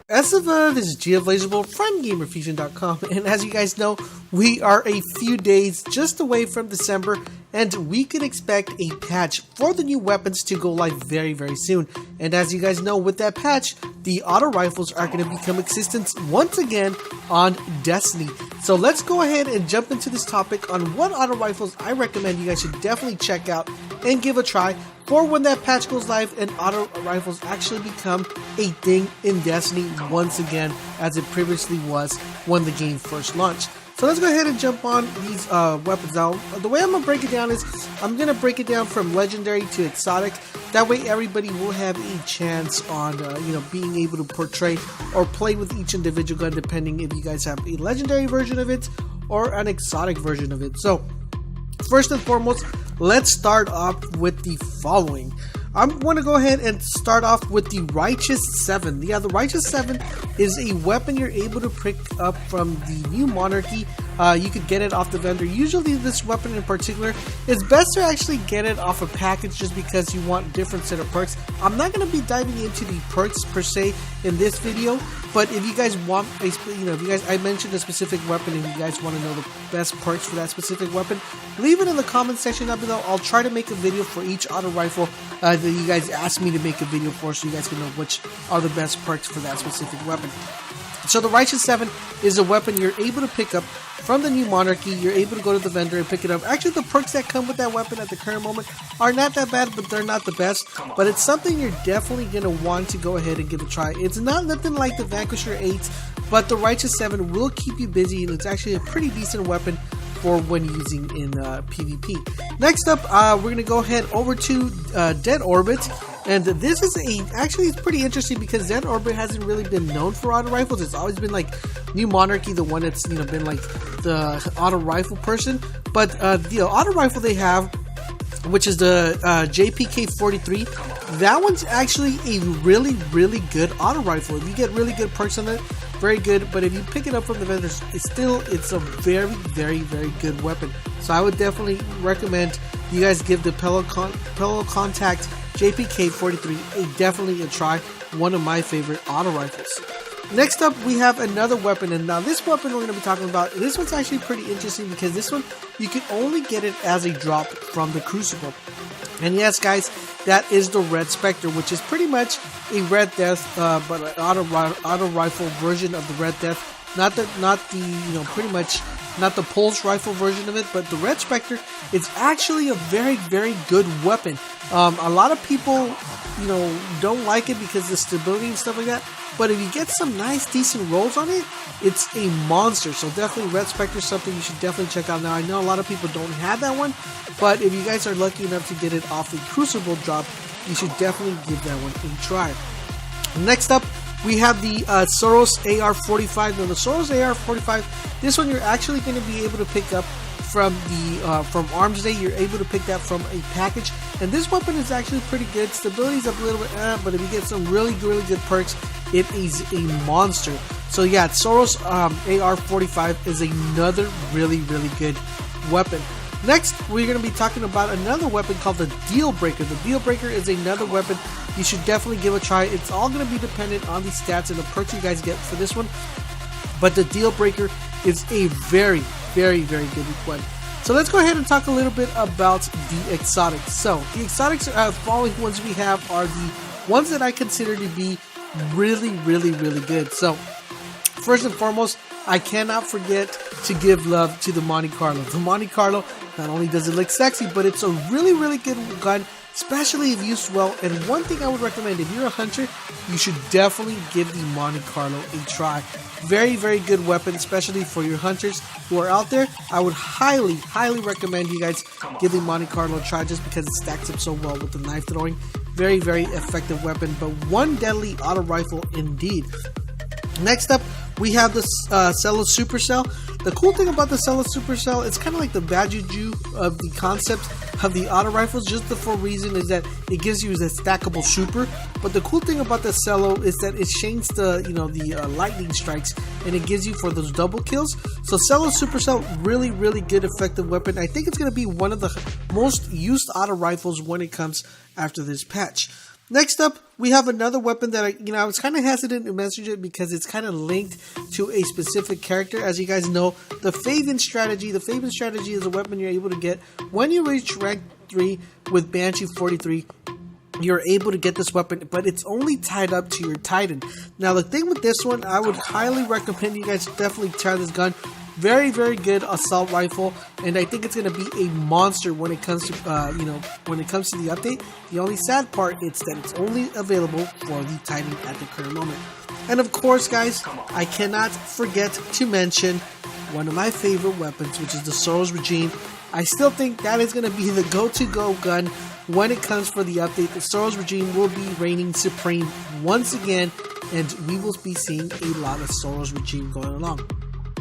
This is LaserBolt from GamerFusion.com, and as you guys know, we are a few days just away from December, and we could expect a patch for the new weapons to go live very soon. And as you guys know, with that patch, the auto rifles are going to become existent once again on Destiny. So let's go ahead and jump into this topic on what auto rifles I recommend you guys should definitely check out and give a try for when that patch goes live and auto rifles actually become a thing in Destiny once again, as it previously was when the game first launched. So let's go ahead and jump on these weapons. Now, the way I'm going to break it down is I'm going to break it down from legendary to exotic. That way everybody will have a chance on being able to portray or play with each individual gun, depending if you guys have a legendary version of it or an exotic version of it. So first and foremost, let's start off with the following. I'm going to go ahead and start off with the Righteous 7. Yeah, the Righteous 7 is a weapon you're able to pick up from the new Monarchy. You could get it off the vendor. Usually this weapon in particular, it's best to actually get it off a package just because you want different set of perks. I'm not going to be diving into the perks per se in this video, but if you guys want, I mentioned a specific weapon and you guys want to know the best perks for that specific weapon, leave it in the comment section down below. I'll try to make a video for each auto rifle that you guys asked me to make a video for, so you guys can know which are the best perks for that specific weapon. So the Righteous 7 is a weapon you're able to pick up from the new Monarchy. You're able to go to the vendor and pick it up. Actually, the perks that come with that weapon at the current moment are not that bad, but they're not the best. But it's something you're definitely going to want to go ahead and give a try. It's not nothing like the Vanquisher 8, but the Righteous 7 will keep you busy, and it's actually a pretty decent weapon for when using in PvP. Next up, we're going to go ahead over to Dead Orbit. And this is actually it's pretty interesting because Dead Orbit hasn't really been known for auto rifles. It's always been like New Monarchy, the one that's been like the auto rifle person. But the auto rifle they have, which is the JPK-43, that one's actually a really good auto rifle. If you get really good perks on it, very good. But if you pick it up from the vendors, it's a very good weapon. So I would definitely recommend you guys give the Paleo-contact JPK-43 definitely a try. One of my favorite auto rifles. Next up, we have another weapon, and now this weapon we're going to be talking about, this one's actually pretty interesting because this one, you can only get it as a drop from the Crucible. And yes, guys, that is the Red Spectre, which is pretty much a Red Death, but an auto rifle version of the Red Death. Not the pulse rifle version of it, but the Red Spectre is actually a very good weapon. A lot of people, don't like it because of the stability and stuff like that. But if you get some nice, decent rolls on it, it's a monster. So definitely Red Spectre is something you should definitely check out. Now, I know a lot of people don't have that one, but if you guys are lucky enough to get it off the Crucible drop, you should definitely give that one a try. Next up, we have the Soros AR-45. Now, the Soros AR-45, this one you're actually going to be able to pick up from the from Arms Day. You're able to pick that from a package, and this weapon is actually pretty good. Stability's up a little bit, but if you get some really good perks, it is a monster. So yeah, Soros AR-45 is another really good weapon. Next, we're going to be talking about another weapon called the Deal Breaker. The Deal Breaker is another weapon you should definitely give a try. It's all going to be dependent on the stats and the perks you guys get for this one, but the Deal Breaker is a very good weapon. So let's go ahead and talk a little bit about the exotics. So the exotics following ones we have are the ones that I consider to be really good. So first and foremost, I cannot forget to give love to the Monte Carlo. The Monte Carlo, not only does it look sexy, but it's a really good gun, especially if used well. And one thing I would recommend, if you're a hunter, you should definitely give the Monte Carlo a try. Very good weapon, especially for your hunters who are out there. I would highly recommend you guys give the Monte Carlo a try just because it stacks up so well with the knife throwing. Very effective weapon, but one deadly auto rifle indeed. Next up, we have the Cello Supercell. The cool thing about the Cello Supercell, it's kind of like the bad juju of the concept of the auto rifles. Just the full reason is that it gives you a stackable super. But the cool thing about the Cello is that it shames the lightning strikes, and it gives you for those double kills. So Cello Supercell, really good effective weapon. I think it's going to be one of the most used auto rifles when it comes after this patch. Next up, we have another weapon that I was kind of hesitant to message it because it's kind of linked to a specific character. As you guys know, the Faven strategy. The Faven strategy is a weapon you're able to get when you reach rank 3 with Banshee 43. You're able to get this weapon, but it's only tied up to your Titan. Now, the thing with this one, I would highly recommend you guys definitely try this gun. Very, very good assault rifle, and I think it's going to be a monster when it comes to, when it comes to the update. The only sad part is that it's only available for the Titan at the current moment. And of course, guys, I cannot forget to mention one of my favorite weapons, which is the Soros Regime. I still think that is going to be the go-to-go gun when it comes for the update. The Soros Regime will be reigning supreme once again, and we will be seeing a lot of Soros Regime going along.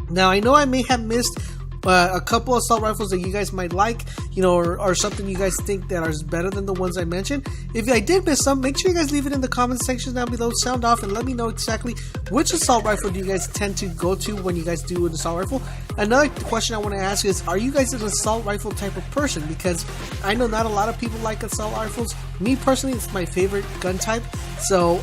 Now, I know I may have missed a couple assault rifles that you guys might like, or something you guys think that are better than the ones I mentioned. If I did miss some, make sure you guys leave it in the comment section down below, sound off, and let me know exactly which assault rifle do you guys tend to go to when you guys do an assault rifle. Another question I want to ask is, are you guys an assault rifle type of person? Because I know not a lot of people like assault rifles. Me personally, it's my favorite gun type. So,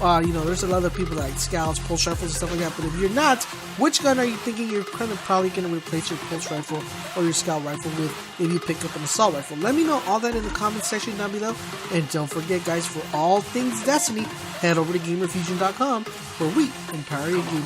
there's a lot of people that like scouts, pulse rifles, and stuff like that. But if you're not, which gun are you thinking you're probably going to replace your pulse rifle or your scout rifle with if you pick up an assault rifle? Let me know all that in the comment section down below. And don't forget, guys, for all things Destiny, head over to GamerFusion.com, where we empower your gaming.